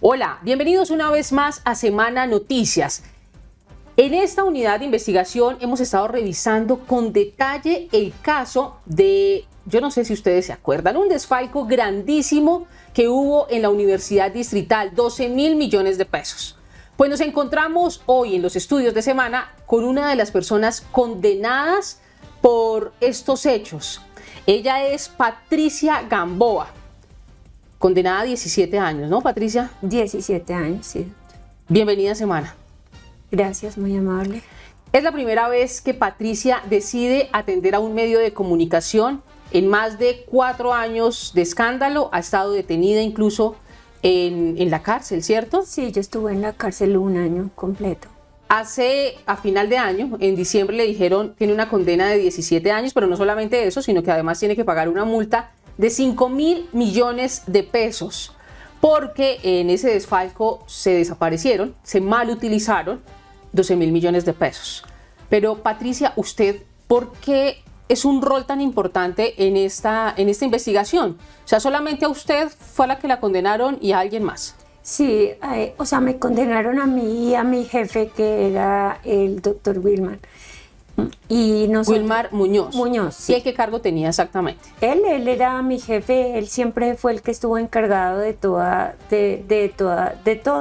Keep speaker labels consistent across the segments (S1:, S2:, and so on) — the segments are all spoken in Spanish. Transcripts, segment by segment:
S1: Hola, bienvenidos una vez más a Semana Noticias. En esta unidad de investigación hemos estado revisando con detalle el caso de, yo no sé si ustedes se acuerdan, un desfalco grandísimo que hubo en la Universidad Distrital, 12.000 millones de pesos. Pues nos encontramos hoy en los estudios de Semana con una de las personas condenadas por estos hechos. Ella es Patricia Gamboa, condenada a 17 años, ¿no, Patricia?
S2: 17 años, sí.
S1: Bienvenida a Semana.
S2: Gracias, muy amable.
S1: Es la primera vez que Patricia decide atender a un medio de comunicación. En más de 4 años de escándalo, ha estado detenida incluso en la cárcel, ¿cierto?
S2: Sí, yo estuve en la cárcel un año completo.
S1: A final de año, en diciembre, le dijeron tiene una condena de 17 años, pero no solamente eso, sino que además tiene que pagar una multa de 5.000 millones de pesos, porque en ese desfalco se desaparecieron, se mal utilizaron 12.000 millones de pesos. Pero Patricia, ¿usted por qué es un rol tan importante en esta investigación? O sea, ¿solamente a usted fue a la que la condenaron y a alguien más?
S2: Sí, me condenaron a mí y a mi jefe, que era el doctor Wilmar. Y
S1: Wilmar Muñoz.
S2: Muñoz, sí.
S1: ¿Y qué cargo tenía exactamente?
S2: Él era mi jefe, él siempre fue el que estuvo encargado de todo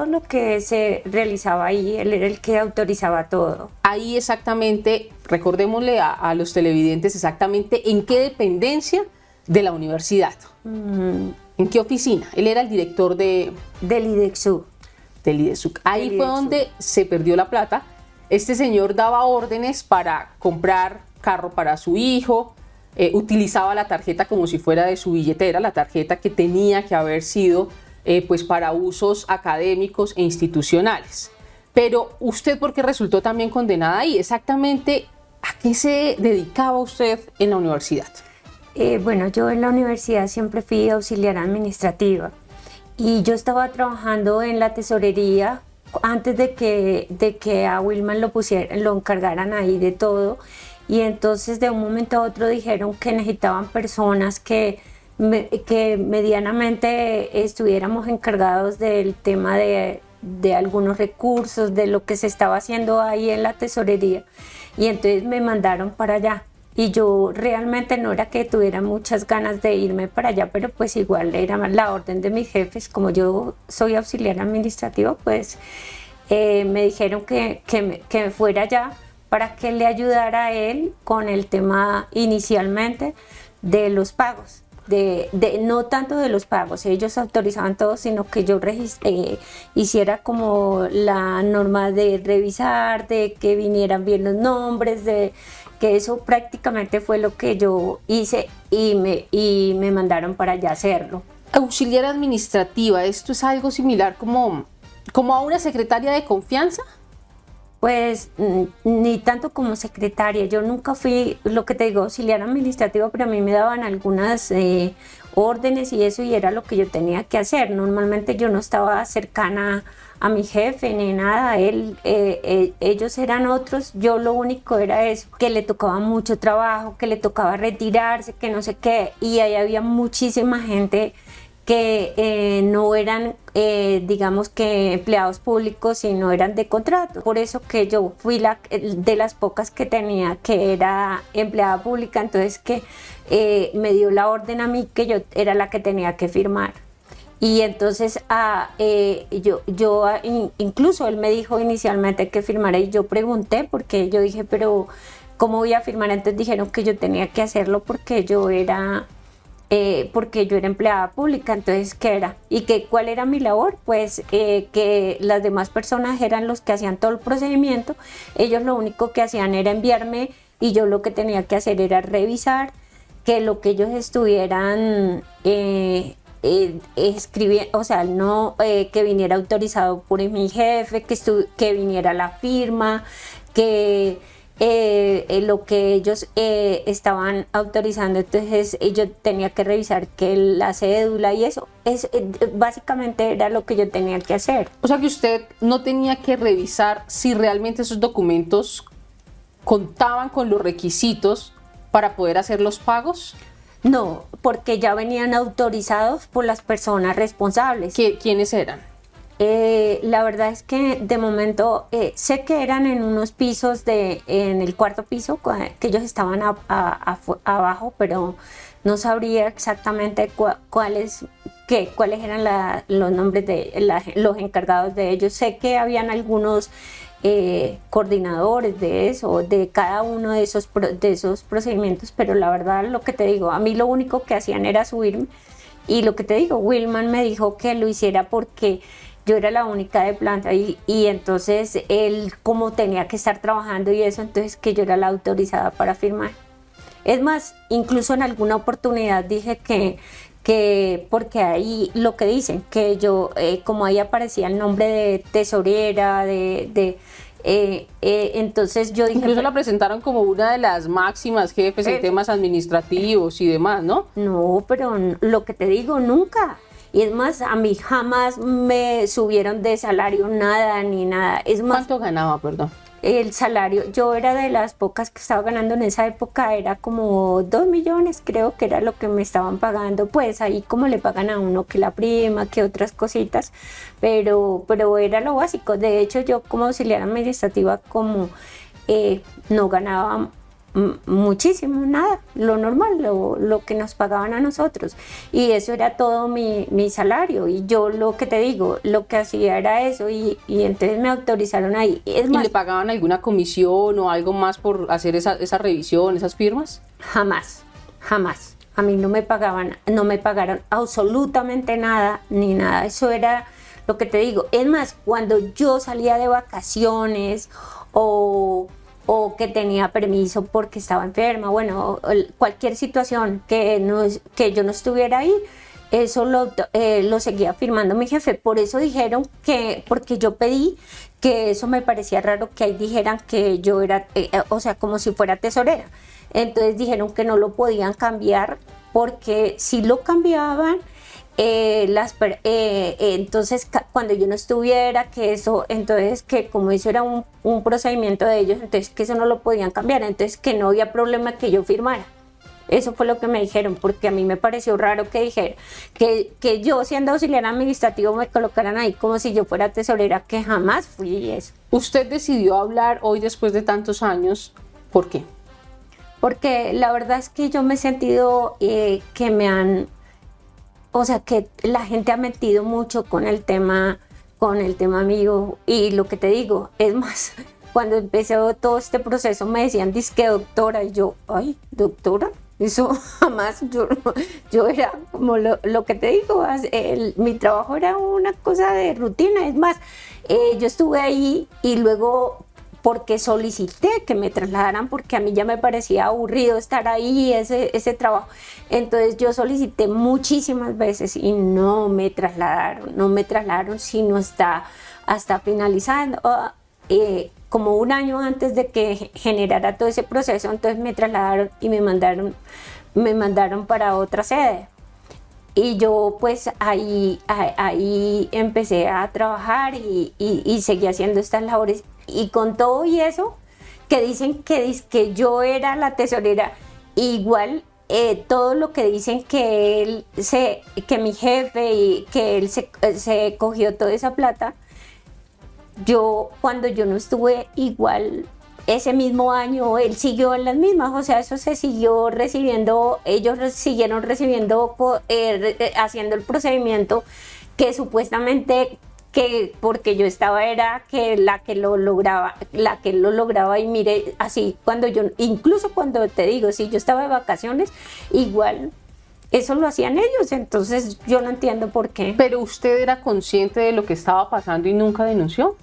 S2: lo que se realizaba ahí, él era el que autorizaba todo.
S1: Ahí exactamente, recordémosle a los televidentes exactamente en qué dependencia de la universidad, en qué oficina. Él era el director del
S2: IDEXUC.
S1: Del IDEXUC. Ahí fue donde se perdió la plata. Este señor daba órdenes para comprar carro para su hijo, utilizaba la tarjeta como si fuera de su billetera, la tarjeta que tenía que haber sido pues para usos académicos e institucionales. Pero usted, ¿por qué resultó también condenada ahí? Exactamente, ¿a qué se dedicaba usted en la universidad?
S2: Yo en la universidad siempre fui auxiliar administrativa y yo estaba trabajando en la tesorería antes de que a Wilmar lo encargaran ahí de todo, y entonces de un momento a otro dijeron que necesitaban personas que medianamente estuviéramos encargados del tema de algunos recursos, de lo que se estaba haciendo ahí en la tesorería, y entonces me mandaron para allá. Y yo realmente no era que tuviera muchas ganas de irme para allá, pero pues igual era la orden de mis jefes. Como yo soy auxiliar administrativo, pues me dijeron que me fuera allá para que le ayudara a él con el tema inicialmente de los pagos. No tanto de los pagos, ellos autorizaban todo, sino que yo hiciera como la norma de revisar, de que vinieran bien los nombres, que eso prácticamente fue lo que yo hice y me mandaron para allá hacerlo.
S1: Auxiliar administrativa, ¿esto es algo similar como a una secretaria de confianza?
S2: Pues ni tanto como secretaria, yo nunca fui, lo que te digo, auxiliar administrativo, pero a mí me daban algunas órdenes y eso, y era lo que yo tenía que hacer. Normalmente yo no estaba cercana a mi jefe ni nada, ellos eran otros, yo lo único era eso, que le tocaba mucho trabajo, que le tocaba retirarse, que no sé qué, y ahí había muchísima gente que no eran, digamos que empleados públicos, sino eran de contrato. Por eso que yo fui de las pocas que tenía que era empleada pública, entonces que me dio la orden a mí que yo era la que tenía que firmar. Y entonces incluso él me dijo inicialmente que firmara, y yo pregunté porque yo dije, pero ¿cómo voy a firmar? Entonces dijeron que yo tenía que hacerlo porque yo era empleada pública. Entonces, ¿qué era? ¿Y cuál era mi labor? Pues que las demás personas eran los que hacían todo el procedimiento, ellos lo único que hacían era enviarme, y yo lo que tenía que hacer era revisar que lo que ellos estuvieran escribiendo, o sea, no que viniera autorizado por mi jefe, que viniera la firma, que lo que ellos estaban autorizando. Entonces yo tenía que revisar que la cédula y eso, básicamente era lo que yo tenía que hacer.
S1: O sea que usted no tenía que revisar si realmente esos documentos contaban con los requisitos para poder hacer los pagos.
S2: No, porque ya venían autorizados por las personas responsables.
S1: ¿Quiénes eran?
S2: La verdad es que de momento sé que eran en unos pisos en el cuarto piso, que ellos estaban abajo, pero no sabría exactamente cuáles eran los nombres de los encargados de ellos. Sé que habían algunos coordinadores de eso, de cada uno de esos procedimientos, pero la verdad, lo que te digo, a mí lo único que hacían era subirme, y lo que te digo, Wilman me dijo que lo hiciera porque yo era la única de planta, y entonces él, como tenía que estar trabajando y eso, entonces que yo era la autorizada para firmar. Es más, incluso en alguna oportunidad dije que porque ahí lo que dicen, que yo, como ahí aparecía el nombre de tesorera, entonces yo dije...
S1: Incluso la presentaron como una de las máximas jefes en temas administrativos y demás, ¿no?
S2: No, pero lo que te digo, nunca. Y es más, a mí jamás me subieron de salario, nada, ni nada. Es más,
S1: ¿cuánto ganaba, perdón?
S2: El salario, yo era de las pocas que estaba ganando en esa época, era como 2 millones, creo que era lo que me estaban pagando, pues ahí como le pagan a uno que la prima, que otras cositas, pero era lo básico. De hecho, yo como auxiliar administrativa, como no ganaba muchísimo, nada, lo normal, lo que nos pagaban a nosotros, y eso era todo mi salario, y yo, lo que te digo, lo que hacía era eso, y entonces me autorizaron ahí. Es más,
S1: ¿y le pagaban alguna comisión o algo más por hacer esa revisión, esas firmas?
S2: Jamás, jamás. A mí no me pagaron absolutamente nada, ni nada. Eso era lo que te digo. Es más, cuando yo salía de vacaciones o que tenía permiso porque estaba enferma, bueno, cualquier situación que yo no estuviera ahí, eso lo seguía firmando mi jefe. Por eso dijeron porque yo pedí, que eso me parecía raro que ahí dijeran que yo era, o sea, como si fuera tesorera. Entonces dijeron que no lo podían cambiar, porque si lo cambiaban, entonces cuando yo no estuviera, entonces que como eso era un procedimiento de ellos, entonces que eso no lo podían cambiar, entonces que no había problema que yo firmara. Eso fue lo que me dijeron, porque a mí me pareció raro que dijeran que yo, siendo auxiliar administrativo, me colocaran ahí como si yo fuera tesorera, que jamás fui eso.
S1: ¿Usted decidió hablar hoy después de tantos años? ¿Por qué?
S2: Porque la verdad es que yo me he sentido que me han... O sea, que la gente ha metido mucho con el tema mío, y lo que te digo, es más, cuando empecé todo este proceso me decían disque doctora, y yo, ay, doctora, eso jamás, yo era como lo que te digo, mi trabajo era una cosa de rutina. Es más, yo estuve ahí y luego, porque solicité que me trasladaran, porque a mí ya me parecía aburrido estar ahí, ese trabajo. Entonces yo solicité muchísimas veces y no me trasladaron, sino hasta finalizando, como un año antes de que generara todo ese proceso. Entonces me trasladaron y me mandaron para otra sede. Y yo pues ahí empecé a trabajar y seguí haciendo estas labores. Y con todo y eso, que dicen que yo era la tesorera, igual todo lo que dicen que mi jefe y que él se cogió toda esa plata, cuando yo no estuve, igual ese mismo año él siguió en las mismas, o sea, eso se siguió recibiendo, ellos siguieron recibiendo, haciendo el procedimiento que supuestamente, que porque yo estaba era que la que lo lograba, y mire, así incluso cuando te digo, si yo estaba de vacaciones, igual eso lo hacían ellos. Entonces yo no entiendo por qué.
S1: ¿Pero usted era consciente de lo que estaba pasando y nunca denunció?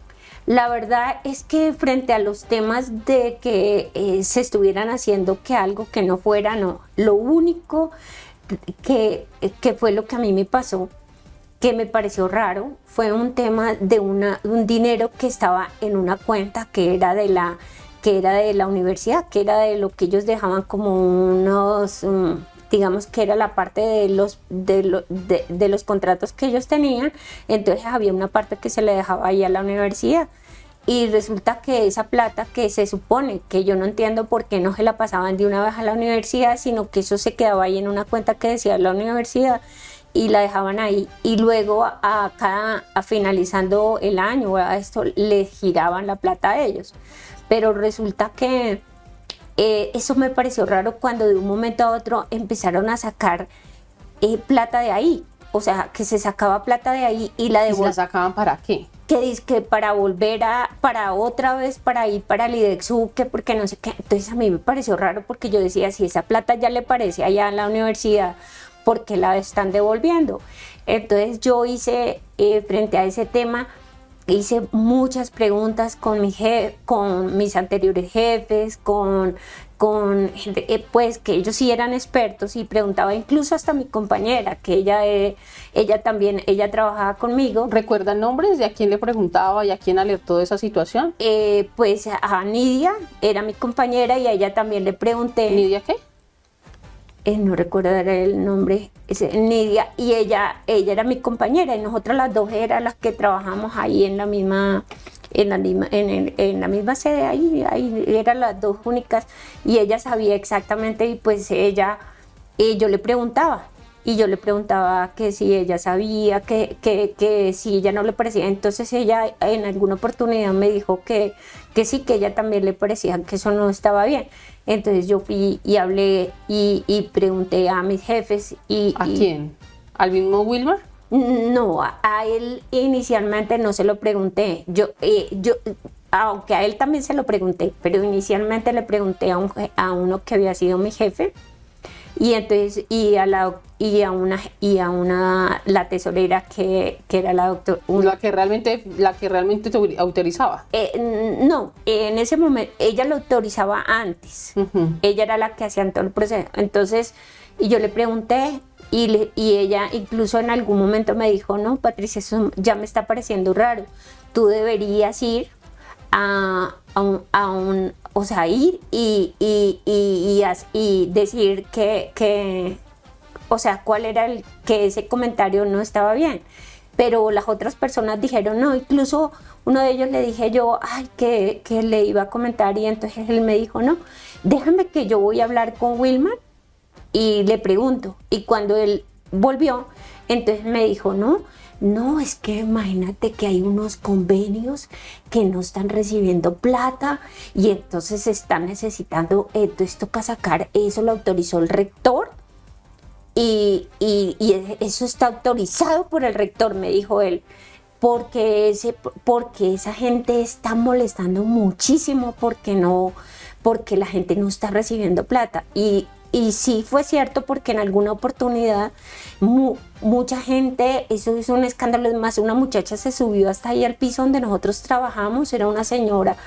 S2: La verdad es que frente a los temas de que se estuvieran haciendo que algo que no fuera, no. Lo único que fue lo que a mí me pasó, que me pareció raro, fue un tema de un dinero que estaba en una cuenta que era de la universidad, que era de lo que ellos dejaban como unos, digamos que era la parte de los contratos que ellos tenían. Entonces había una parte que se le dejaba ahí a la universidad. Y resulta que esa plata, que se supone, que yo no entiendo por qué no se la pasaban de una vez a la universidad, sino que eso se quedaba ahí en una cuenta que decía la universidad, y la dejaban ahí, y luego a finalizando el año a esto les giraban la plata a ellos. Pero resulta que eso me pareció raro cuando de un momento a otro empezaron a sacar plata de ahí, o sea, que se sacaba plata de ahí y la
S1: ¿Y la sacaban para qué?
S2: Que dice que para volver para otra vez, para ir para el IDEXU, que porque no sé qué. Entonces a mí me pareció raro porque yo decía, si esa plata ya le parece allá en la universidad, ¿por qué la están devolviendo? Entonces yo hice, frente a ese tema, hice muchas preguntas con mis anteriores jefes, con gente, pues que ellos sí eran expertos, y preguntaba incluso hasta a mi compañera, que ella también trabajaba conmigo.
S1: ¿Recuerdan nombres de a quién le preguntaba y a quién alertó de esa situación?
S2: Pues a Nidia, era mi compañera, y a ella también le pregunté.
S1: ¿Nidia qué?
S2: No recuerdo el nombre, Nidia, y ella era mi compañera, y nosotras las dos eran las que trabajamos ahí en la misma sede, ahí eran las dos únicas, y ella sabía exactamente, y pues yo le preguntaba que si ella sabía, que si ella no le parecía. Entonces ella en alguna oportunidad me dijo que sí, que ella también le parecía que eso no estaba bien. Entonces yo fui y hablé y pregunté a mis jefes.
S1: ¿A quién? ¿Al mismo Wilmar?
S2: No, a él inicialmente no se lo pregunté. Aunque a él también se lo pregunté, pero inicialmente le pregunté a uno que había sido mi jefe, y entonces la tesorera que era la doctora,
S1: la que realmente te autorizaba.
S2: No, en ese momento ella lo autorizaba antes. Ella era la que hacía todo el proceso. Entonces, y yo le pregunté, y ella incluso en algún momento me dijo: no, Patricia, eso ya me está pareciendo raro, tú deberías ir o sea, ir y decir que o sea, cuál era que ese comentario no estaba bien. Pero las otras personas dijeron no. Incluso uno de ellos le dije yo, que le iba a comentar, y entonces él me dijo: no, déjame que yo voy a hablar con Wilmar y le pregunto. Y cuando él volvió, entonces me dijo: no, es que imagínate que hay unos convenios que no están recibiendo plata, y entonces están necesitando, entonces toca sacar, eso lo autorizó el rector, y eso está autorizado por el rector, me dijo él, porque esa gente está molestando muchísimo porque la gente no está recibiendo plata. Y sí fue cierto, porque en alguna oportunidad mucha gente, eso es un escándalo. Es más, una muchacha se subió hasta ahí al piso donde nosotros trabajamos. Era una señora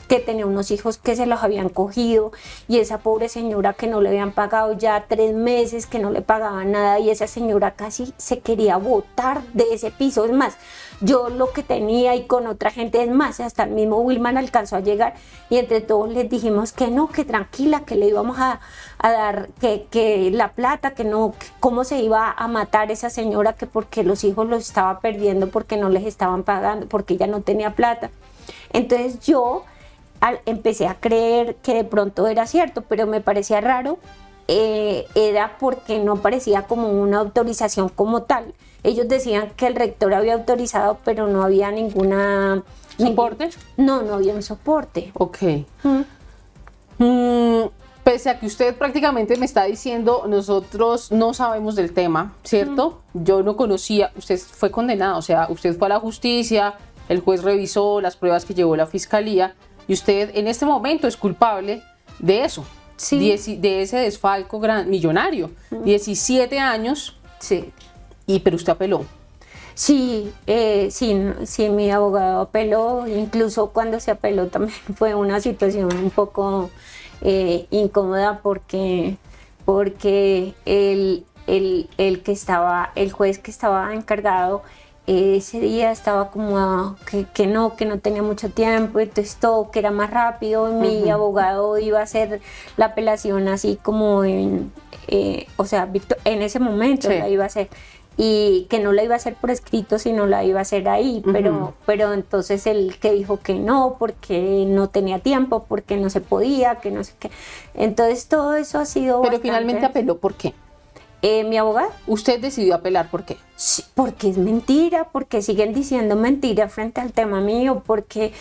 S2: que tenía unos hijos que se los habían cogido, y esa pobre señora que no le habían pagado ya 3 meses, que no le pagaban nada, y esa señora casi se quería botar de ese piso. Es más, yo lo que tenía, y con otra gente, es más, hasta el mismo Wilman alcanzó a llegar, y entre todos les dijimos que no, que tranquila, que le íbamos a dar que la plata, que no, que cómo se iba a matar esa señora, que porque los hijos los estaba perdiendo, porque no les estaban pagando, porque ella no tenía plata. Entonces yo empecé a creer que de pronto era cierto, pero me parecía raro. Era porque no parecía como una autorización como tal. Ellos decían que el rector había autorizado, pero no había ninguna...
S1: ¿Soporte?
S2: No había un soporte.
S1: Ok. Pese a que usted prácticamente me está diciendo, nosotros no sabemos del tema, ¿cierto? Yo no conocía, usted fue condenado, o sea, usted fue a la justicia, el juez revisó las pruebas que llevó la fiscalía, y usted en este momento es culpable de eso,
S2: sí,
S1: de ese desfalco millonario, 17 años,
S2: sí.
S1: Pero usted apeló.
S2: Sí, mi abogado apeló. Incluso cuando se apeló también fue una situación un poco incómoda, porque el juez que estaba encargado ese día estaba como que no tenía mucho tiempo, entonces todo que era más rápido. Mi abogado iba a hacer la apelación así como en ese momento, sí, la iba a hacer, y que no la iba a hacer por escrito, sino la iba a hacer ahí, pero entonces él que dijo que no, porque no tenía tiempo, porque no se podía, que no sé qué. Entonces todo eso ha sido
S1: Pero
S2: bastante...
S1: finalmente apeló, ¿por qué?
S2: Mi abogado.
S1: ¿Usted decidió apelar? ¿Por qué?
S2: Sí, porque es mentira, porque siguen diciendo mentira frente al tema mío, porque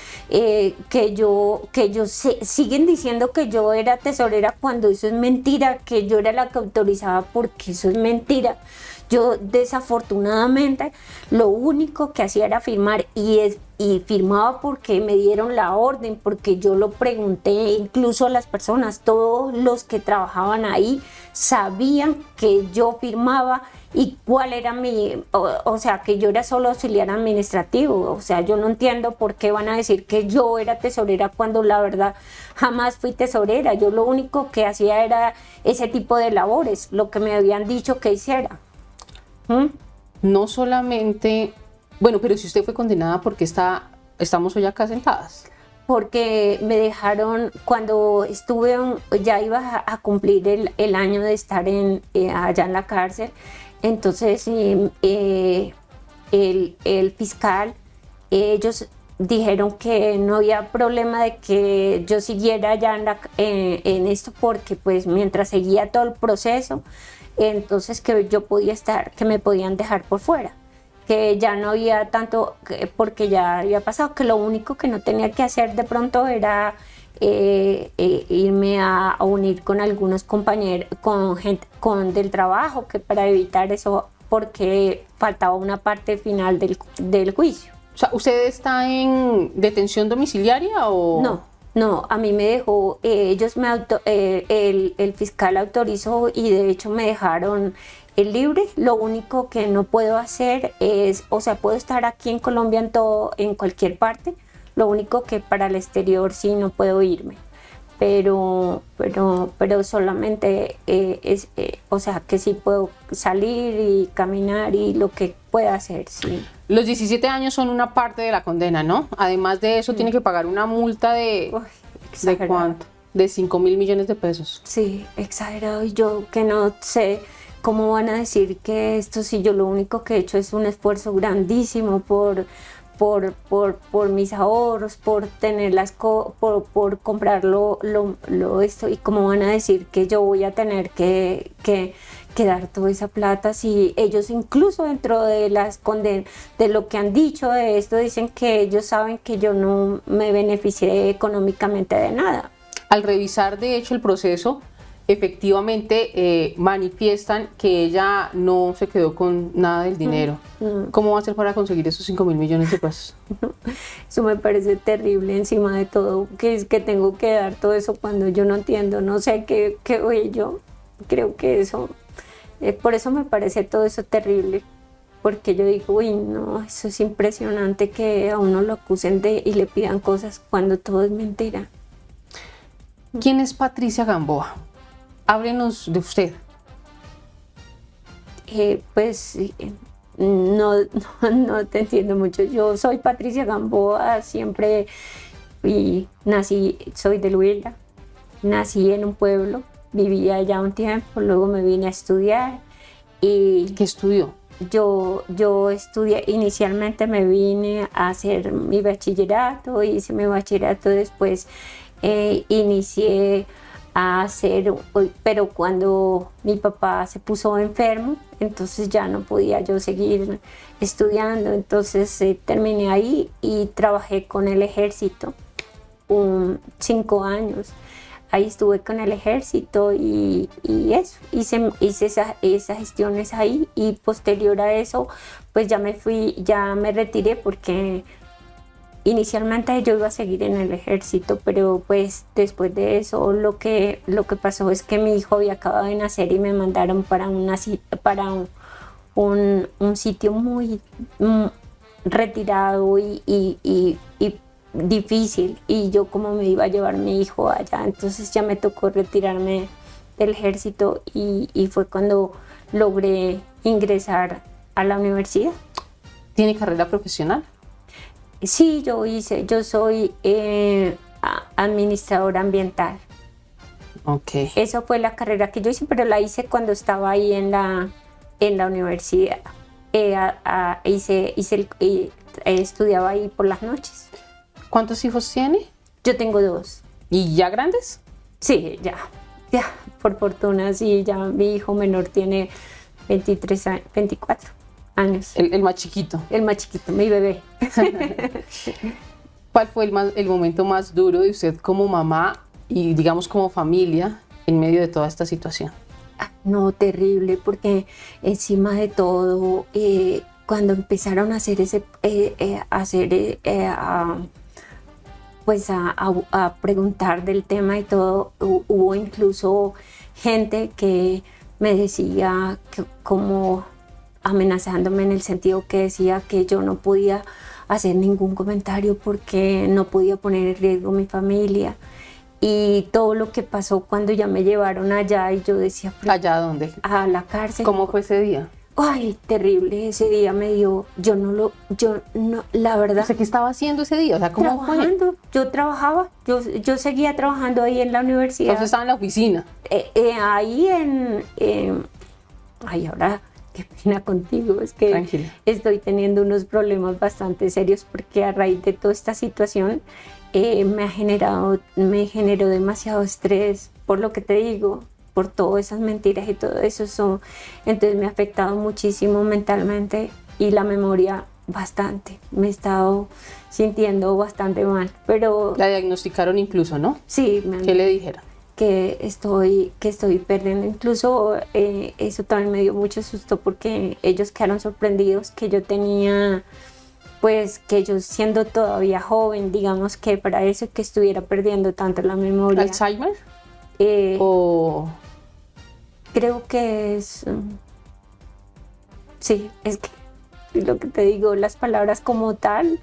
S2: siguen diciendo que yo era tesorera cuando eso es mentira, que yo era la que autorizaba porque eso es mentira. Yo desafortunadamente lo único que hacía era firmar y firmaba porque me dieron la orden, porque yo lo pregunté, incluso a las personas, todos los que trabajaban ahí sabían que yo firmaba y cuál era o sea, que yo era solo auxiliar administrativo. O sea, yo no entiendo por qué van a decir que yo era tesorera cuando la verdad jamás fui tesorera. Yo lo único que hacía era ese tipo de labores, lo que me habían dicho que hiciera.
S1: No solamente, bueno, pero si usted fue condenada, ¿por qué estamos hoy acá sentadas?
S2: Porque me dejaron, cuando estuve, ya iba a cumplir el año de estar allá en la cárcel, entonces el fiscal, ellos dijeron que no había problema de que yo siguiera allá en esto, porque pues mientras seguía todo el proceso, entonces que yo podía estar, que me podían dejar por fuera, que ya no había tanto, porque ya había pasado, que lo único que no tenía que hacer de pronto era irme a unir con algunos compañeros, con gente del trabajo, que para evitar eso, porque faltaba una parte final del juicio.
S1: O sea, ¿usted está en detención domiciliaria o...?
S2: No, a mí me dejó, el fiscal autorizó y de hecho me dejaron libre. Lo único que no puedo hacer es, o sea, puedo estar aquí en Colombia en cualquier parte, lo único que para el exterior sí no puedo irme, pero solamente o sea, que sí puedo salir y caminar y lo que pueda hacer, sí.
S1: Los 17 años son una parte de la condena, ¿no? Además de eso, tiene que pagar una multa ¿de cuánto? De 5.000 millones de pesos.
S2: Sí, exagerado. Y yo que no sé cómo van a decir que esto, si yo lo único que he hecho es un esfuerzo grandísimo por mis ahorros, por tener por comprarlo esto, y cómo van a decir que yo voy a tener que dar toda esa plata, si ellos incluso dentro de de lo que han dicho de esto dicen que ellos saben que yo no me beneficié económicamente de nada.
S1: Al revisar de hecho el proceso, efectivamente manifiestan que ella no se quedó con nada del dinero. ¿Cómo va a hacer para conseguir esos 5.000 millones de pesos?
S2: Eso me parece terrible, encima de todo, que es que tengo que dar todo eso cuando yo no entiendo, no sé qué oye, yo creo que eso, por eso me parece todo eso terrible, porque yo digo, uy, no, eso es impresionante que a uno lo acusen y le pidan cosas cuando todo es mentira.
S1: ¿Quién es Patricia Gamboa? Háblenos de usted.
S2: Pues no te entiendo mucho. Yo soy Patricia Gamboa, siempre soy de Huila, nací en un pueblo, viví allá un tiempo, luego me vine a estudiar. Y
S1: ¿qué estudió?
S2: Yo estudié, inicialmente me vine a hacer mi bachillerato, hice mi bachillerato, después inicié a hacer, pero cuando mi papá se puso enfermo, entonces ya no podía yo seguir estudiando, entonces terminé ahí y trabajé con el ejército 5 años. Ahí estuve con el ejército y eso, hice esas gestiones ahí, y posterior a eso pues ya me retiré, porque inicialmente yo iba a seguir en el ejército, pero pues después de eso lo que pasó es que mi hijo había acabado de nacer y me mandaron para un sitio muy retirado y difícil, y yo como me iba a llevar mi hijo allá, entonces ya me tocó retirarme del ejército, y fue cuando logré ingresar a la universidad.
S1: ¿Tiene carrera profesional?
S2: Sí, yo soy administradora ambiental.
S1: Okay.
S2: Esa fue la carrera que yo hice, pero la hice cuando estaba ahí en la universidad. Estudiaba ahí por las noches.
S1: ¿Cuántos hijos tiene?
S2: Yo tengo 2.
S1: ¿Y ya grandes?
S2: Sí, ya por fortuna sí, ya mi hijo menor tiene 24 años.
S1: El más chiquito.
S2: El más chiquito, mi bebé.
S1: ¿Cuál fue el momento más duro de usted como mamá y digamos como familia en medio de toda esta situación?
S2: No, terrible, porque encima de todo, cuando empezaron a hacer a preguntar del tema y todo, hubo incluso gente que me decía como amenazándome en el sentido que decía que yo no podía hacer ningún comentario porque no podía poner en riesgo mi familia. Y todo lo que pasó cuando ya me llevaron allá y yo decía...
S1: ¿Allá dónde?
S2: A la cárcel.
S1: ¿Cómo fue ese día?
S2: Ay, terrible, ese día me dio, la verdad.
S1: O sea, ¿qué estaba haciendo ese día? O sea, ¿cómo
S2: trabajando,
S1: fue?
S2: yo trabajaba, yo seguía trabajando ahí en la universidad.
S1: Entonces estaba en la oficina.
S2: Ahí ay, ahora, qué pena contigo, es que
S1: Tranquila.
S2: Estoy teniendo unos problemas bastante serios porque a raíz de toda esta situación me generó demasiado estrés, por lo que te digo, por todas esas mentiras y todo eso. Entonces me ha afectado muchísimo mentalmente y la memoria bastante. Me he estado sintiendo bastante mal, pero...
S1: La diagnosticaron incluso, ¿no?
S2: Sí.
S1: ¿Qué le dijeron?
S2: Que estoy perdiendo. Incluso eso también me dio mucho susto porque ellos quedaron sorprendidos que yo tenía... Pues que yo siendo todavía joven, digamos que para eso que estuviera perdiendo tanto la memoria.
S1: ¿Alzheimer?
S2: Creo que es... sí, es que lo que te digo, las palabras como tal,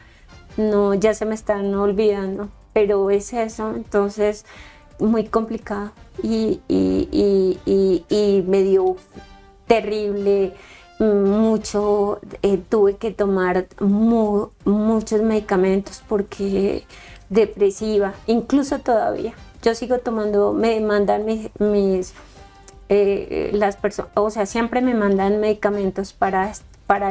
S2: no, ya se me están olvidando, pero es eso, entonces muy complicado y me dio terrible. Mucho, tuve que tomar muchos medicamentos porque depresiva, incluso todavía. Yo sigo tomando, me mandan las personas, o sea, siempre me mandan medicamentos para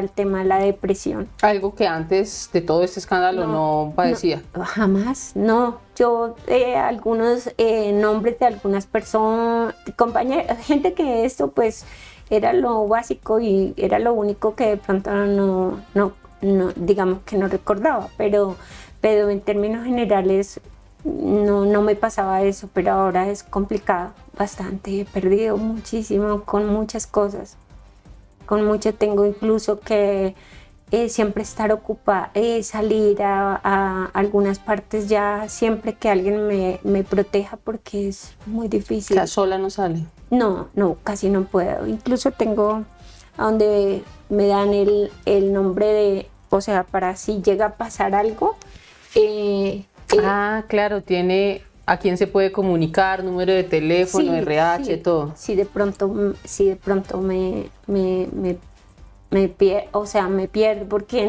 S2: el tema de la depresión.
S1: Algo que antes de todo este escándalo no padecía.
S2: No, jamás, no. Yo, algunos nombres de algunas personas, compañeros, gente que esto pues era lo básico y era lo único que de pronto no digamos que no recordaba, pero en términos generales no me pasaba eso, pero ahora es complicado, bastante, he perdido muchísimo con muchas cosas, tengo incluso que siempre estar ocupada, salir a algunas partes ya siempre que alguien me proteja porque es muy difícil.
S1: ¿La sola no sale?
S2: No, casi no puedo. Incluso tengo a donde me dan el nombre de, o sea, para si llega a pasar algo.
S1: Claro, tiene a quién se puede comunicar, número de teléfono,
S2: sí,
S1: RH,
S2: sí,
S1: todo.
S2: Si de pronto me pierdo, porque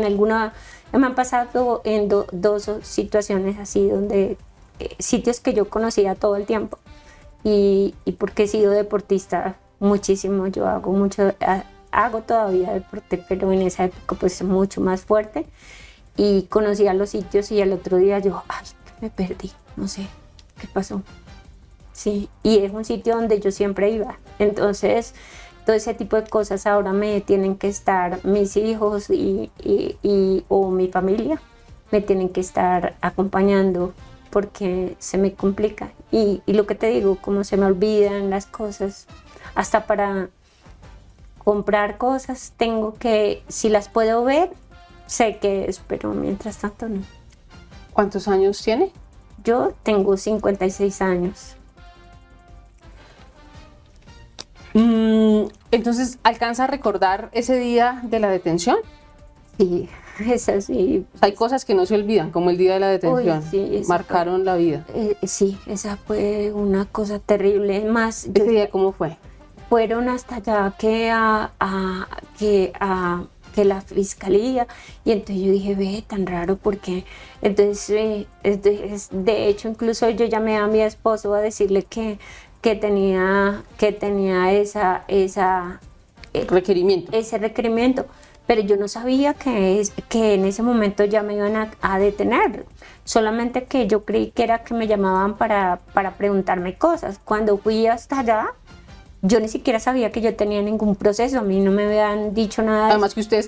S2: me han pasado en dos situaciones así donde sitios que yo conocía todo el tiempo. Y porque he sido deportista muchísimo, yo hago todavía deporte, pero en esa época pues mucho más fuerte y conocía los sitios y al otro día yo, me perdí, no sé qué pasó. Sí, y es un sitio donde yo siempre iba, entonces todo ese tipo de cosas ahora me tienen que estar mis hijos o mi familia, me tienen que estar acompañando porque se me complica y lo que te digo, como se me olvidan las cosas, hasta para comprar cosas tengo que, si las puedo ver, sé que es, pero mientras tanto no.
S1: ¿Cuántos años tiene?
S2: Yo tengo 56 años.
S1: Entonces, ¿alcanza a recordar ese día de la detención?
S2: Sí, es así.
S1: Hay cosas que no se olvidan, como el día de la detención.
S2: Uy, sí,
S1: marcaron la vida.
S2: Sí, esa fue una cosa terrible. Más,
S1: ¿Ese día cómo fue?
S2: Fueron hasta allá que la fiscalía, y entonces yo dije, ve, tan raro, porque entonces de hecho incluso yo llamé a mi esposo a decirle que tenía ese requerimiento, pero yo no sabía que en ese momento ya me iban a detener, solamente que yo creí que era que me llamaban para preguntarme cosas. Cuando fui hasta allá, Yo ni siquiera sabía que yo tenía ningún proceso, a mí no me habían dicho nada de
S1: Además que usted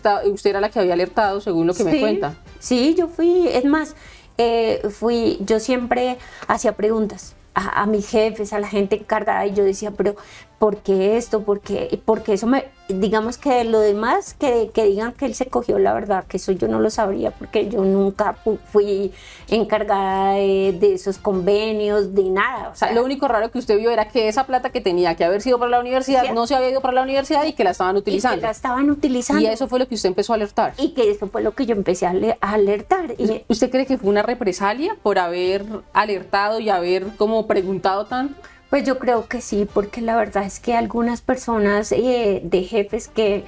S1: era la que había alertado, según lo que me cuenta.
S2: Sí, yo fui, es más, yo siempre hacía preguntas a mis jefes, a la gente encargada, y yo decía, pero ¿por qué esto? Porque eso digamos que lo demás, que digan que él se cogió, la verdad, que eso yo no lo sabría, porque yo nunca fui encargada de esos convenios, de nada.
S1: O sea, lo único raro que usted vio era que esa plata que tenía que haber sido para la universidad, no se había ido para la universidad y que la estaban utilizando.
S2: Y que la estaban utilizando.
S1: Y eso fue lo que usted empezó a alertar.
S2: Y que eso fue lo que yo empecé a alertar.
S1: ¿Usted cree que fue una represalia por haber alertado y haber como preguntado tanto?
S2: Pues yo creo que sí, porque la verdad es que algunas personas de jefes que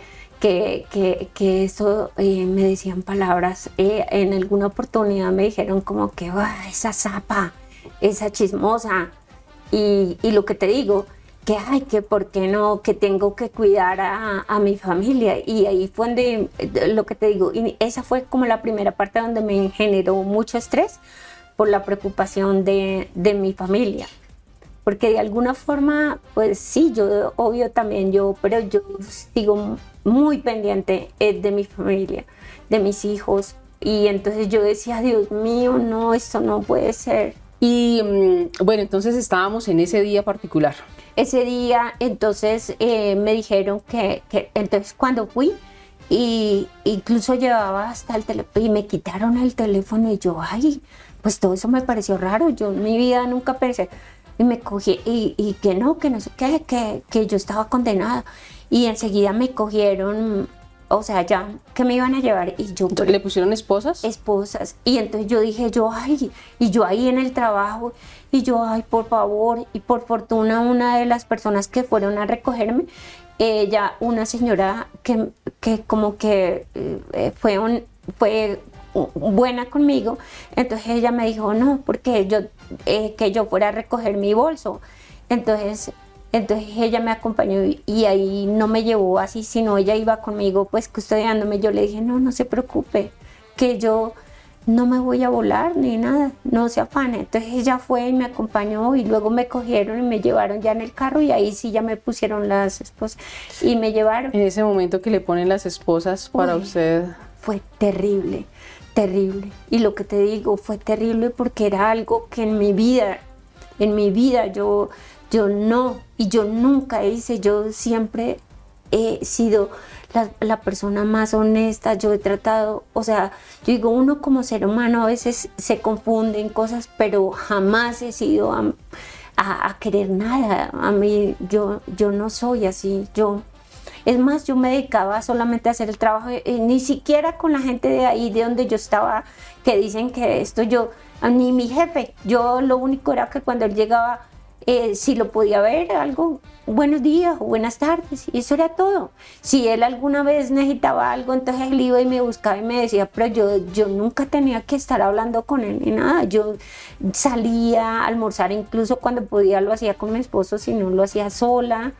S2: eso me decían palabras, en alguna oportunidad me dijeron como que esa zapa, esa chismosa, y lo que te digo, que ay, que por qué no, que tengo que cuidar a mi familia, y ahí fue donde, lo que te digo, y esa fue como la primera parte donde me generó mucho estrés por la preocupación de mi familia. Porque de alguna forma, pues sí, yo obvio también pero yo sigo muy pendiente de mi familia, de mis hijos, y entonces yo decía, Dios mío, no, esto no puede ser.
S1: Y bueno, entonces estábamos en ese día particular.
S2: Ese día, entonces me dijeron que entonces cuando fui, y incluso llevaba hasta el teléfono, y me quitaron el teléfono, y yo, ay, pues todo eso me pareció raro, yo en mi vida nunca pensé. Y me cogí, y que no sé qué, que yo estaba condenada. Y enseguida me cogieron, o sea, ya que me iban a llevar. Y yo,
S1: ¿Le pusieron esposas?
S2: Esposas. Y entonces yo dije, ay, y yo ahí en el trabajo, y yo, ay, por favor. Y por fortuna, una de las personas que fueron a recogerme, ella, una señora que como que fue buena conmigo, entonces ella me dijo no, porque que yo fuera a recoger mi bolso, entonces ella me acompañó, y ahí no me llevó así, sino ella iba conmigo pues custodiándome. Yo le dije no se preocupe, que yo no me voy a volar ni nada, no se afane. Entonces ella fue y me acompañó, y luego me cogieron y me llevaron ya en el carro, y ahí sí ya me pusieron las esposas y me llevaron.
S1: En ese momento que le ponen las esposas para usted,
S2: fue terrible. Y lo que te digo, fue terrible porque era algo que en mi vida yo no, y yo nunca hice. Yo siempre he sido la persona más honesta. Yo he tratado, o sea, yo digo, uno como ser humano a veces se confunde en cosas, pero jamás he sido a querer nada. A mí, yo no soy así. Es más, yo me dedicaba solamente a hacer el trabajo, ni siquiera con la gente de ahí, de donde yo estaba, que dicen que esto ni mi jefe. Yo lo único era que cuando él llegaba, si lo podía ver, algo, buenos días o buenas tardes, y eso era todo. Si él alguna vez necesitaba algo, entonces él iba y me buscaba y me decía, pero yo nunca tenía que estar hablando con él ni nada. Yo salía a almorzar, incluso cuando podía lo hacía con mi esposo, si no lo hacía sola.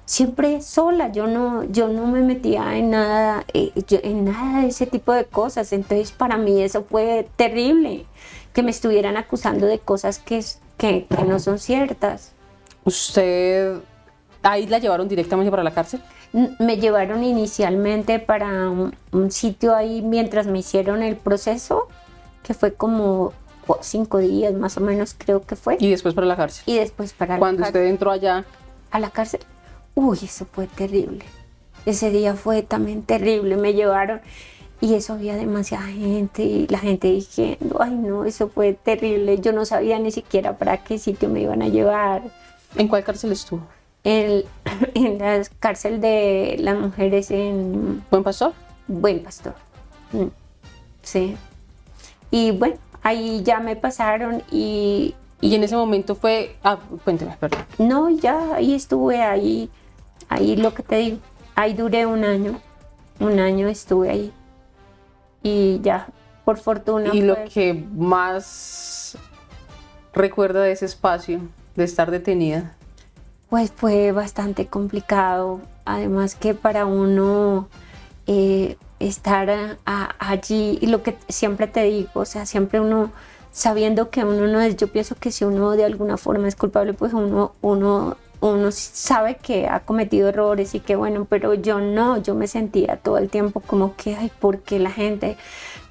S2: Siempre sola, yo no me metía en nada, en nada de ese tipo de cosas. Entonces para mí eso fue terrible, que me estuvieran acusando de cosas que no son ciertas.
S1: ¿Usted ahí la llevaron directamente para la cárcel?
S2: Me llevaron inicialmente para un sitio ahí mientras me hicieron el proceso, que fue como 5 días más o menos, creo que fue.
S1: Y después para la cárcel.
S2: Y después para la
S1: Cuando
S2: cárcel.
S1: Usted entró allá
S2: a la cárcel. Uy, eso fue terrible. Ese día fue también terrible. Me llevaron y eso había demasiada gente, y la gente diciendo, ay no, eso fue terrible. Yo no sabía ni siquiera para qué sitio me iban a llevar.
S1: ¿En cuál cárcel estuvo?
S2: En la cárcel de las mujeres en...
S1: ¿Buen Pastor?
S2: Buen Pastor. Sí. Y bueno, ahí ya me pasaron y
S1: en ese momento fue... cuénteme, perdón.
S2: No, ya ahí estuve, ahí lo que te digo, ahí duré un año estuve ahí, y ya, por fortuna.
S1: ¿Y lo que más recuerda de ese espacio, de estar detenida?
S2: Pues fue bastante complicado, además que para uno estar allí, y lo que siempre te digo, o sea, siempre uno... sabiendo que uno no es, yo pienso que si uno de alguna forma es culpable, pues uno uno sabe que ha cometido errores y que bueno, pero yo no, yo me sentía todo el tiempo como que, ay, ¿por qué la gente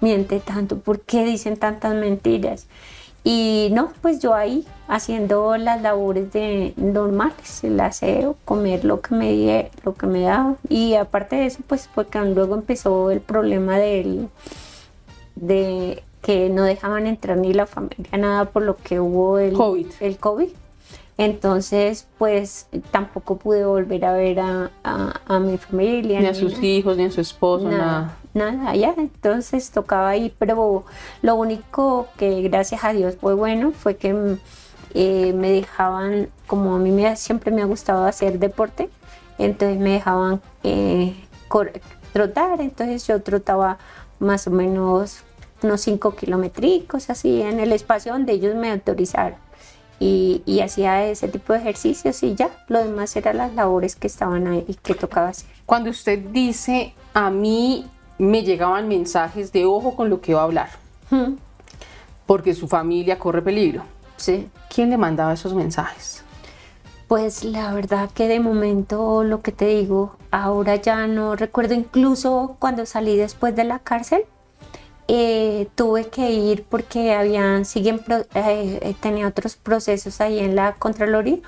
S2: miente tanto? ¿Por qué dicen tantas mentiras? Y no, pues yo ahí haciendo las labores normales, el aseo, comer lo que me daba. Y aparte de eso, pues porque luego empezó el problema de que no dejaban entrar ni la familia, nada por lo que hubo el COVID. Entonces, pues tampoco pude volver a ver a mi familia.
S1: Ni a sus hijos, ni a su esposo, nada.
S2: Nada, ya. Entonces tocaba ahí, pero lo único que gracias a Dios fue bueno fue que me dejaban, como a mí siempre me ha gustado hacer deporte, entonces me dejaban trotar, entonces yo trotaba más o menos unos 5 kilométricos así en el espacio donde ellos me autorizaron. Y hacía ese tipo de ejercicios y ya, lo demás eran las labores que estaban ahí y que tocaba hacer.
S1: Cuando usted dice, a mí me llegaban mensajes de ojo con lo que va a hablar, porque su familia corre peligro.
S2: Sí.
S1: ¿Quién le mandaba esos mensajes?
S2: Pues la verdad que de momento lo que te digo, ahora ya no recuerdo, incluso cuando salí después de la cárcel, tuve que ir porque tenía otros procesos ahí en la Contraloría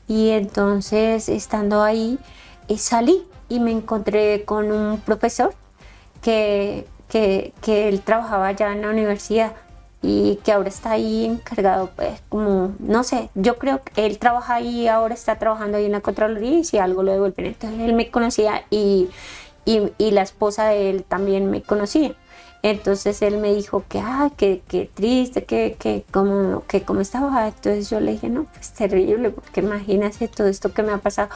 S2: y entonces estando ahí salí y me encontré con un profesor que él trabajaba ya en la universidad y que ahora está ahí encargado, pues como, no sé, yo creo que él trabaja ahí, ahora está trabajando ahí en la Contraloría y si algo lo devuelven. Entonces él me conocía y la esposa de él también me conocía. Entonces él me dijo que triste, que cómo estaba. Entonces yo le dije, no, pues terrible, porque imagínese todo esto que me ha pasado.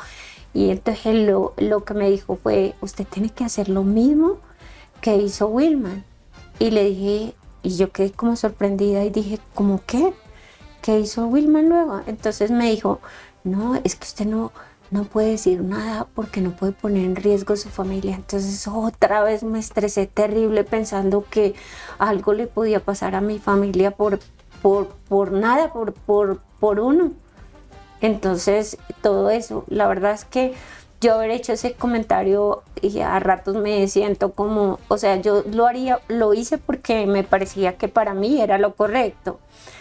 S2: Y entonces él lo que me dijo fue, usted tiene que hacer lo mismo que hizo Wilman. Y le dije, y yo quedé como sorprendida y dije, ¿cómo qué? ¿Qué hizo Wilman luego? Entonces me dijo, no, es que usted no puede decir nada porque no puede poner en riesgo a su familia. Entonces otra vez me estresé terrible pensando que algo le podía pasar a mi familia por nada, por uno. Entonces todo eso, la verdad es que yo haber hecho ese comentario y a ratos me siento como, o sea, yo lo hice porque me parecía que para mí era lo correcto.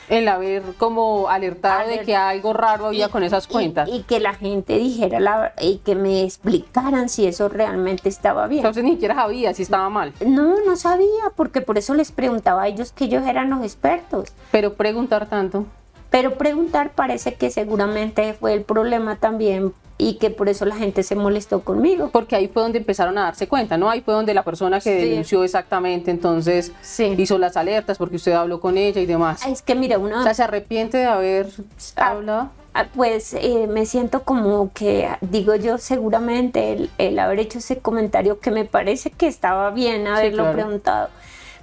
S1: El haber como alertado de que algo raro había con esas cuentas.
S2: Y que la gente dijera y que me explicaran si eso realmente estaba bien.
S1: Entonces ni siquiera sabía si estaba mal.
S2: No sabía, porque por eso les preguntaba a ellos que ellos eran los expertos.
S1: Pero preguntar tanto.
S2: Pero preguntar parece que seguramente fue el problema también y que por eso la gente se molestó conmigo.
S1: Porque ahí fue donde empezaron a darse cuenta, ¿no? Ahí fue donde la persona que denunció exactamente, entonces hizo las alertas porque usted habló con ella y demás.
S2: Es que mira,
S1: O sea, ¿se arrepiente de haber hablado?
S2: Pues me siento como que, digo yo, seguramente el haber hecho ese comentario que me parece que estaba bien haberlo preguntado.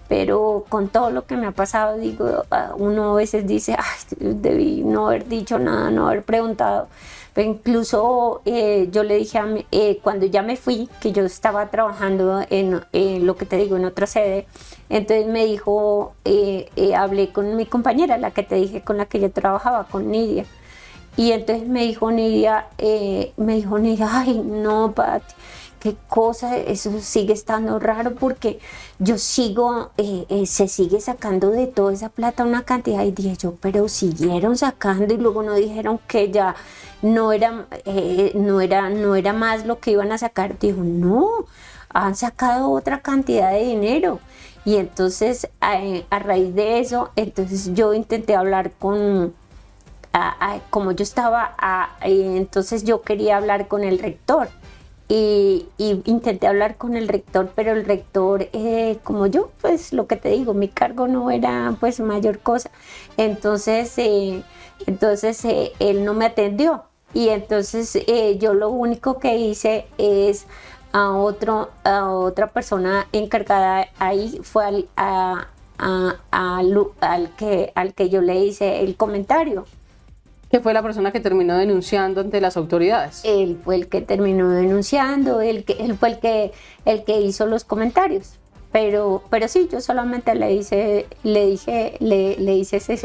S2: Pero con todo lo que me ha pasado, digo, uno a veces dice, ay, debí no haber dicho nada, no haber preguntado. Pero incluso yo le dije cuando ya me fui, que yo estaba trabajando en lo que te digo, en otra sede, entonces me dijo, hablé con mi compañera, la que te dije con la que yo trabajaba, con Nidia. Y entonces me dijo Nidia, ay, no, Pati, qué cosa, eso sigue estando raro porque yo sigo, se sigue sacando de toda esa plata una cantidad y dije yo, pero siguieron sacando y luego no dijeron que ya no era más lo que iban a sacar. Dijo, no, han sacado otra cantidad de dinero. Y entonces a raíz de eso, entonces yo intenté hablar como yo estaba, entonces yo quería hablar con el rector. Y intenté hablar con el rector, pero el rector, como yo, pues lo que te digo, mi cargo no era pues mayor cosa. Entonces él no me atendió. Y entonces yo lo único que hice es a otra persona encargada ahí, fue al que yo le hice el comentario.
S1: ¿Que fue la persona que terminó denunciando ante las autoridades?
S2: Él fue el que terminó denunciando, él fue el que hizo los comentarios. Pero sí, yo solamente le hice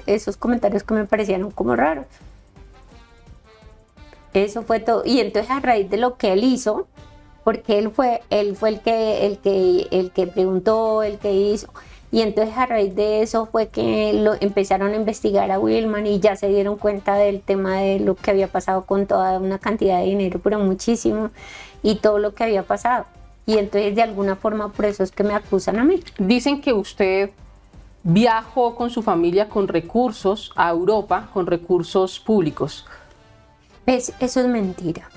S2: esos comentarios que me parecieron como raros. eso fue todo. Y entonces a raíz de lo que él hizo, porque él fue el que preguntó, el que hizo. Y entonces a raíz de eso fue que empezaron a investigar a Wilman y ya se dieron cuenta del tema de lo que había pasado con toda una cantidad de dinero, pero muchísimo, y todo lo que había pasado. Y entonces de alguna forma por eso es que me acusan a mí.
S1: Dicen que usted viajó con su familia con recursos a Europa, con recursos públicos.
S2: Eso es mentira.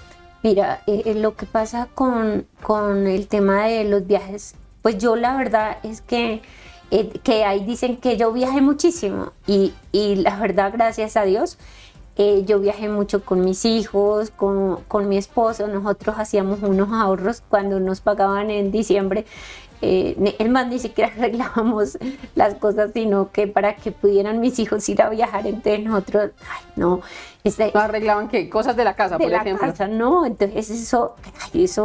S2: Mira, lo que pasa con el tema de los viajes, pues yo la verdad es que ahí dicen que yo viajé muchísimo y la verdad, gracias a Dios, yo viajé mucho con mis hijos, con mi esposo. Nosotros hacíamos unos ahorros cuando nos pagaban en diciembre. Es más, ni siquiera arreglábamos las cosas, sino que para que pudieran mis hijos ir a viajar. Entonces nosotros, ay, no.
S1: ¿No arreglaban qué? Cosas de la casa, por ejemplo.
S2: De la casa, no. Entonces eso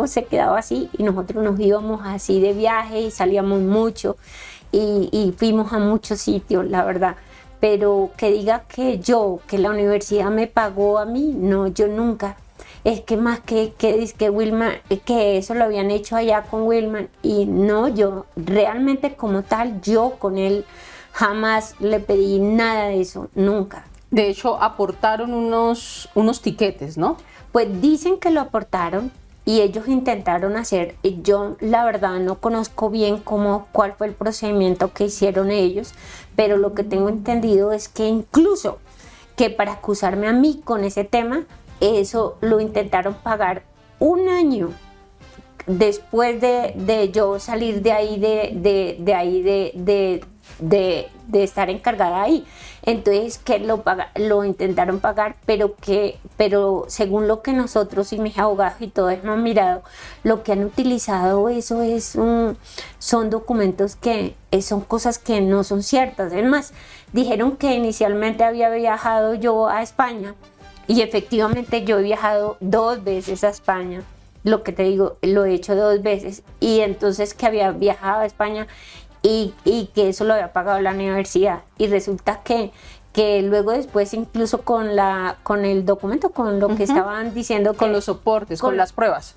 S2: se quedaba así y nosotros nos íbamos así de viaje y salíamos mucho y fuimos a muchos sitios, la verdad. Pero que diga que la universidad me pagó a mí, no, yo nunca. Es que más que Wilman, que eso lo habían hecho allá con Wilman, y no, yo realmente como tal, yo con él jamás le pedí nada de eso, nunca.
S1: De hecho, aportaron unos tiquetes, ¿no?
S2: Pues dicen que lo aportaron y ellos intentaron hacer, yo la verdad no conozco bien cuál fue el procedimiento que hicieron ellos, pero lo que tengo entendido es que incluso que para acusarme a mí con ese tema, eso lo intentaron pagar un año después de yo salir de ahí, de estar encargada ahí. Entonces que lo intentaron pagar, pero según lo que nosotros y mis abogados y todos hemos mirado, lo que han utilizado son documentos que son cosas que no son ciertas. Es más, dijeron que inicialmente había viajado yo a España. Y efectivamente yo he viajado 2 veces a España, lo que te digo, lo he hecho 2 veces, y entonces que había viajado a España y que eso lo había pagado la universidad, y resulta que luego después incluso con el documento, con lo que estaban diciendo,
S1: con los soportes, con las pruebas,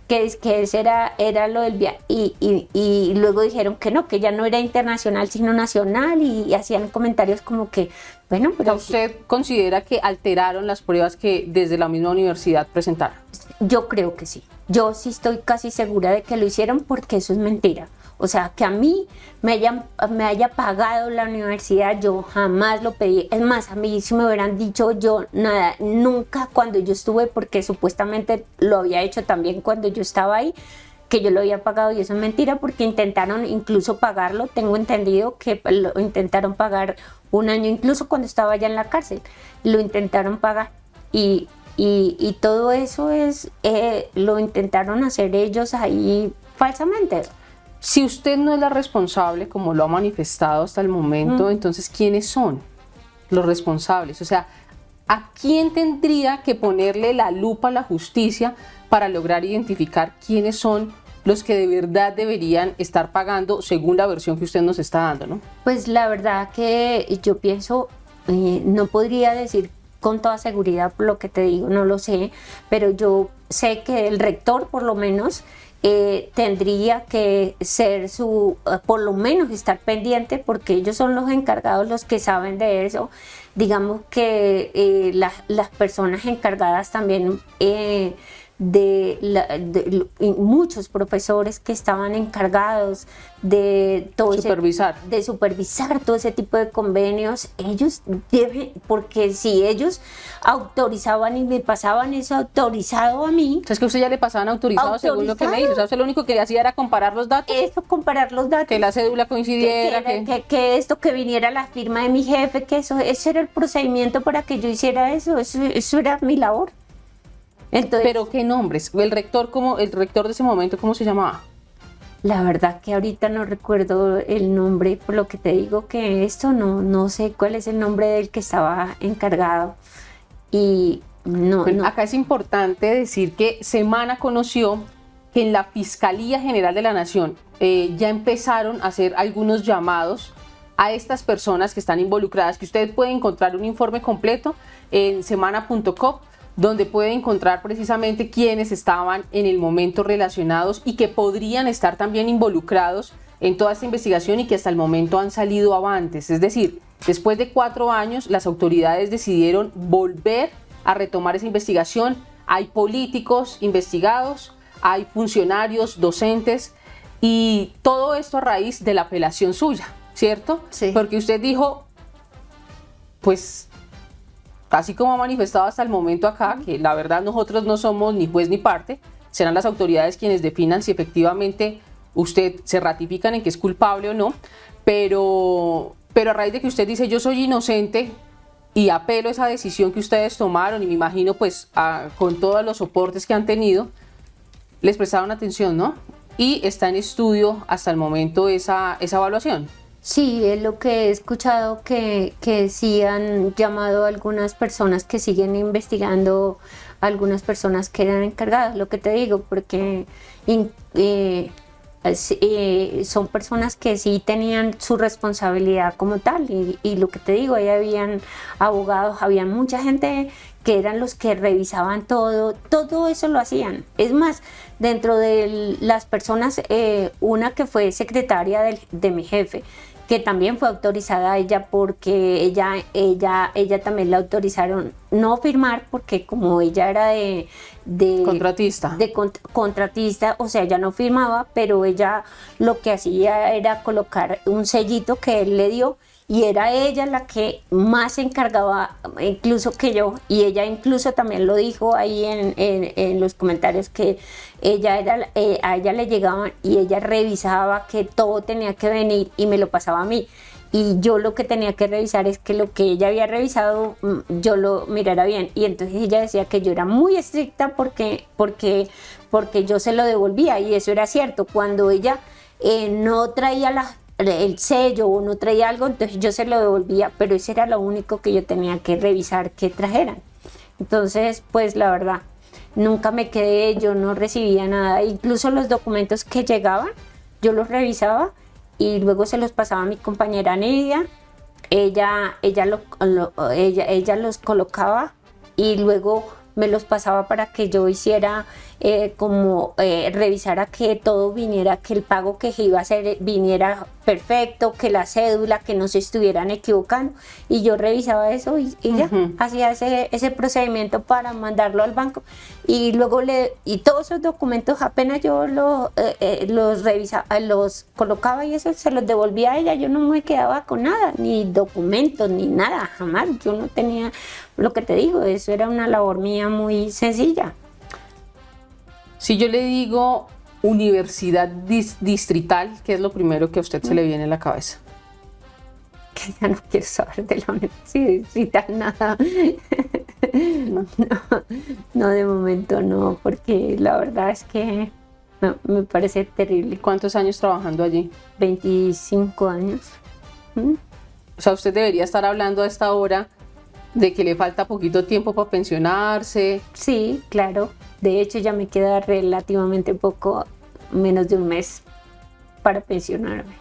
S2: que ese era lo del viaje, y luego dijeron que no, que ya no era internacional sino nacional, y hacían comentarios como que bueno, pero
S1: ¿usted considera que alteraron las pruebas que desde la misma universidad presentaron?
S2: Yo creo que sí. Yo sí estoy casi segura de que lo hicieron, porque eso es mentira. O sea, que a mí me haya pagado la universidad, yo jamás lo pedí. Es más, a mí si me hubieran dicho, yo nada, nunca cuando yo estuve, porque supuestamente lo había hecho también cuando yo estaba ahí, que yo lo había pagado, y eso es mentira, porque intentaron incluso pagarlo. Tengo entendido que lo intentaron pagar un año, incluso cuando estaba allá en la cárcel, lo intentaron pagar, y todo eso lo intentaron hacer ellos ahí falsamente.
S1: Si usted no es la responsable, como lo ha manifestado hasta el momento, entonces ¿quiénes son los responsables? O sea, ¿a quién tendría que ponerle la lupa a la justicia para lograr identificar quiénes son los que de verdad deberían estar pagando según la versión que usted nos está dando, ¿no?
S2: Pues la verdad que yo pienso, no podría decir con toda seguridad por lo que te digo, no lo sé, pero yo sé que el rector por lo menos tendría que ser por lo menos estar pendiente, porque ellos son los encargados, los que saben de eso. Digamos que las personas encargadas también muchos profesores que estaban encargados de supervisar todo ese tipo de convenios, ellos deben, porque si ellos autorizaban y me pasaban eso autorizado a mí.
S1: Es que usted ya le pasaban autorizado según lo que me dijo. O sea, usted lo único que hacía era comparar los datos.
S2: Comparar los datos.
S1: Que la cédula coincidiera.
S2: Que esto, que viniera la firma de mi jefe, que ese era el procedimiento para que yo hiciera eso. Eso era mi labor. Entonces,
S1: ¿pero qué nombres? El rector de ese momento, ¿cómo se llamaba?
S2: La verdad que ahorita no recuerdo el nombre, por lo que te digo que esto no sé cuál es el nombre del que estaba encargado. Y no.
S1: Acá es importante decir que Semana conoció que en la Fiscalía General de la Nación ya empezaron a hacer algunos llamados a estas personas que están involucradas, que usted puede encontrar un informe completo en semana.com, donde puede encontrar precisamente quienes estaban en el momento relacionados y que podrían estar también involucrados en toda esta investigación y que hasta el momento han salido avantes. Es decir, después de 4 años, las autoridades decidieron volver a retomar esa investigación. Hay políticos investigados, hay funcionarios, docentes, y todo esto a raíz de la apelación suya, ¿cierto?
S2: Sí.
S1: Porque usted dijo, pues, así como ha manifestado hasta el momento acá, que la verdad nosotros no somos ni juez ni parte, serán las autoridades quienes definan si efectivamente usted se ratifican en que es culpable o no, pero a raíz de que usted dice yo soy inocente y apelo a esa decisión que ustedes tomaron, y me imagino pues con todos los soportes que han tenido, les prestaron atención, ¿no? Y está en estudio hasta el momento esa evaluación.
S2: Sí, es lo que he escuchado, que sí han llamado a algunas personas que siguen investigando, algunas personas que eran encargadas, lo que te digo, porque son personas que sí tenían su responsabilidad como tal, y lo que te digo, ahí habían abogados, había mucha gente que eran los que revisaban todo eso lo hacían. Es más, dentro de las personas, una que fue secretaria de mi jefe, que también fue autorizada a ella, porque ella también la autorizaron no firmar, porque como ella era de contratista, o sea, ella no firmaba, pero ella lo que hacía era colocar un sellito que él le dio, y era ella la que más se encargaba, incluso que yo, y ella incluso también lo dijo ahí en los comentarios, que a ella le llegaban y ella revisaba que todo tenía que venir y me lo pasaba a mí. Y yo lo que tenía que revisar es que lo que ella había revisado yo lo mirara bien. Y entonces ella decía que yo era muy estricta porque yo se lo devolvía, y eso era cierto. Cuando ella no traía el sello o no traía algo, entonces yo se lo devolvía, pero eso era lo único que yo tenía que revisar que trajeran. Entonces, pues la verdad, nunca me quedé, yo no recibía nada. Incluso los documentos que llegaban, yo los revisaba y luego se los pasaba a mi compañera Nidia. Ella los colocaba y luego me los pasaba para que yo hiciera revisara que todo viniera, que el pago que iba a hacer viniera perfecto, que la cédula, que no se estuvieran equivocando, y yo revisaba eso y ya, hacía ese procedimiento para mandarlo al banco, y luego y todos esos documentos apenas yo los revisaba, los colocaba y eso se los devolvía a ella. Yo no me quedaba con nada, ni documentos, ni nada, jamás. Yo no tenía, lo que te digo, eso era una labor mía muy sencilla.
S1: Si yo le digo universidad distrital, ¿qué es lo primero que a usted se le viene a la cabeza?
S2: Que ya no quiero saber de la universidad distrital, nada. No, de momento no, porque la verdad es que no, me parece terrible.
S1: ¿Cuántos años trabajando allí?
S2: 25 años.
S1: O sea, usted debería estar hablando a esta hora de que le falta poquito tiempo para pensionarse.
S2: Sí, claro. De hecho, ya me queda relativamente poco, menos de un mes para pensionarme.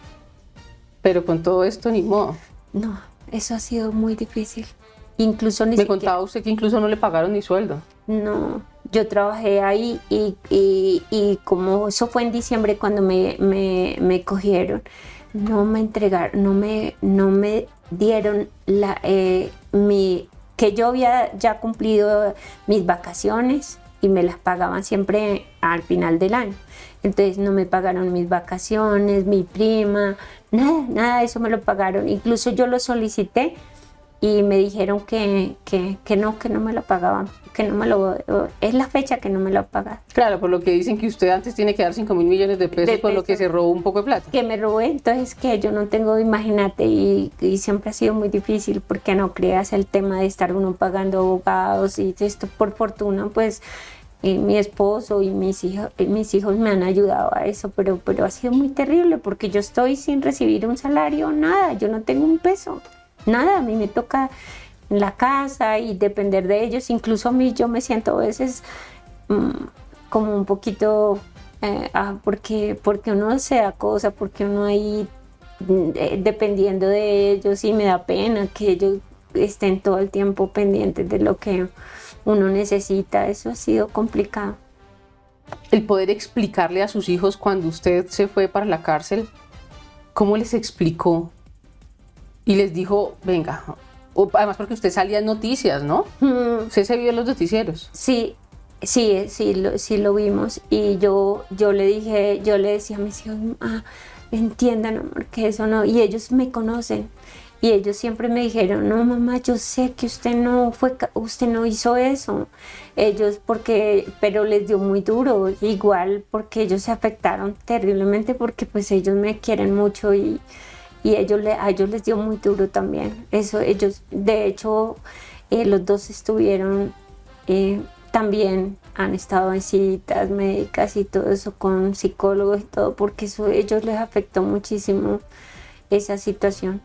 S1: Pero con todo esto, ni modo.
S2: No, eso ha sido muy difícil. Incluso
S1: Me contaba usted que incluso no le pagaron ni sueldo.
S2: No, yo trabajé ahí y como eso fue en diciembre cuando me cogieron, no me entregaron, no me dieron que yo había ya cumplido mis vacaciones y me las pagaban siempre al final del año. Entonces no me pagaron mis vacaciones, mi prima, nada de eso me lo pagaron. Incluso yo lo solicité y me dijeron que no me lo pagaban, es la fecha que no me lo pagan.
S1: Claro, por lo que dicen que usted antes tiene que dar 5.000 millones de pesos por lo que se robó un poco de plata.
S2: Que me robé, entonces que yo no tengo, imagínate, y siempre ha sido muy difícil, porque no creas el tema de estar uno pagando abogados y esto. Por fortuna, pues mi esposo y mis hijos me han ayudado a eso, pero ha sido muy terrible porque yo estoy sin recibir un salario, nada, yo no tengo un peso. Nada, a mí me toca en la casa y depender de ellos. Incluso a mí yo me siento a veces como un poquito, porque uno se da cosa, porque uno ahí dependiendo de ellos, y me da pena que ellos estén todo el tiempo pendientes de lo que uno necesita. Eso ha sido complicado.
S1: El poder explicarle a sus hijos cuando usted se fue para la cárcel, ¿cómo les explicó? Y les dijo, venga, además porque usted salía en noticias, ¿no? Usted se vio en los noticieros.
S2: Sí, sí lo vimos. Y yo le decía a mis hijos, entiendan, amor, que eso no. Y ellos me conocen. Y ellos siempre me dijeron, no, mamá, yo sé que usted no hizo eso. Pero les dio muy duro, igual porque ellos se afectaron terriblemente porque pues ellos me quieren mucho y a ellos les dio muy duro también. Eso, ellos, de hecho, los dos estuvieron, también han estado en citas médicas y todo eso con psicólogos y todo, porque eso a ellos les afectó muchísimo esa situación.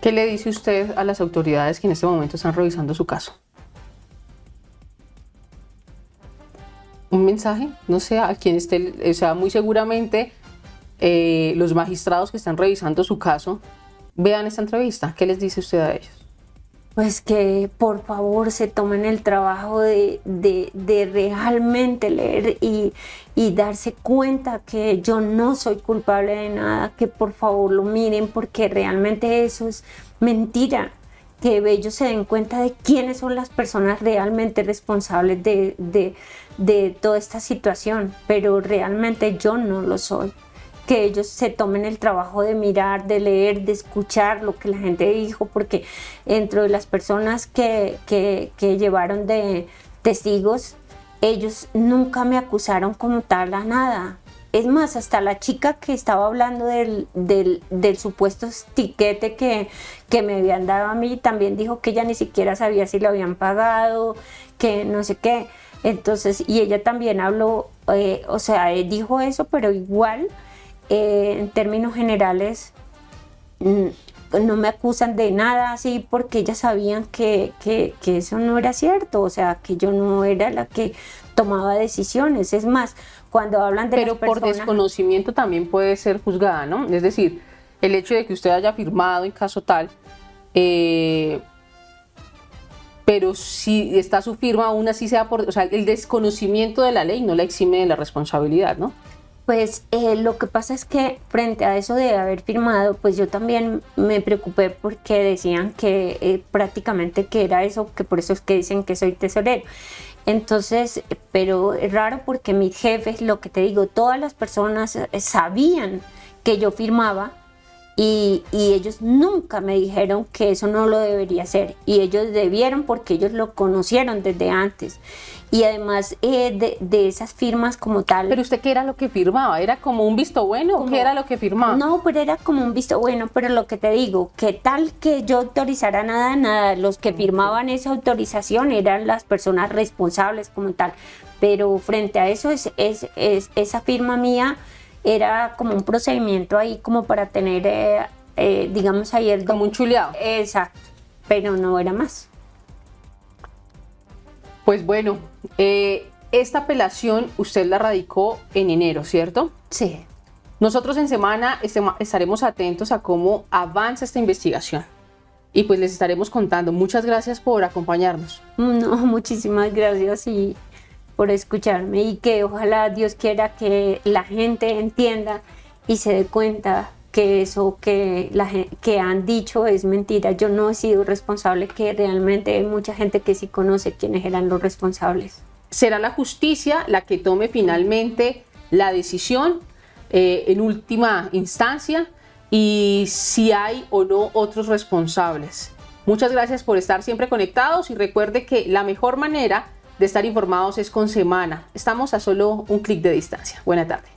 S1: ¿Qué le dice usted a las autoridades que en este momento están revisando su caso? ¿Un mensaje? No sé, a quien esté, o sea, muy seguramente los magistrados que están revisando su caso vean esta entrevista. ¿Qué les dice usted a ellos?
S2: Pues que por favor se tomen el trabajo de realmente leer y darse cuenta que yo no soy culpable de nada, que por favor lo miren porque realmente eso es mentira, que ellos se den cuenta de quiénes son las personas realmente responsables de toda esta situación, pero realmente yo no lo soy. Que ellos se tomen el trabajo de mirar, de leer, de escuchar lo que la gente dijo, porque dentro de las personas que llevaron de testigos, ellos nunca me acusaron como tal a nada. Es más, hasta la chica que estaba hablando del supuesto tiquete que me habían dado a mí, también dijo que ella ni siquiera sabía si lo habían pagado, que no sé qué. Entonces, y ella también habló, dijo eso, pero igual, en términos generales, no me acusan de nada así porque ellas sabían que eso no era cierto, o sea, que yo no era la que tomaba decisiones. Es más, cuando hablan de
S1: pero por desconocimiento también puede ser juzgada, ¿no? Es decir, el hecho de que usted haya firmado en caso tal, pero si está su firma, aún así sea por, o sea, el desconocimiento de la ley no la exime de la responsabilidad, ¿no?
S2: Pues lo que pasa es que frente a eso de haber firmado, pues yo también me preocupé porque decían que prácticamente que era eso, que por eso es que dicen que soy tesorero. Entonces, pero es raro porque mis jefes, lo que te digo, todas las personas sabían que yo firmaba y ellos nunca me dijeron que eso no lo debería hacer. Y ellos debieron porque ellos lo conocieron desde antes. Y además de esas firmas como tal.
S1: ¿Pero usted qué era lo que firmaba? ¿Era como un visto bueno o qué era lo que firmaba?
S2: No, pero era como un visto bueno, pero lo que te digo, que tal que yo autorizara nada, los que firmaban esa autorización eran las personas responsables como tal. Pero frente a eso, esa firma mía era como un procedimiento ahí como para tener, digamos ahí el...
S1: Como un chuleado.
S2: Exacto, pero no era más.
S1: Pues bueno, esta apelación usted la radicó en enero, ¿cierto?
S2: Sí.
S1: Nosotros en semana estaremos atentos a cómo avanza esta investigación y pues les estaremos contando. Muchas gracias por acompañarnos.
S2: No, muchísimas gracias y por escucharme y que ojalá Dios quiera que la gente entienda y se dé cuenta que eso que han dicho es mentira. Yo no he sido responsable, que realmente hay mucha gente que sí conoce quiénes eran los responsables.
S1: Será la justicia la que tome finalmente la decisión en última instancia y si hay o no otros responsables. Muchas gracias por estar siempre conectados y recuerde que la mejor manera de estar informados es con Semana. Estamos a solo un clic de distancia. Buena tarde.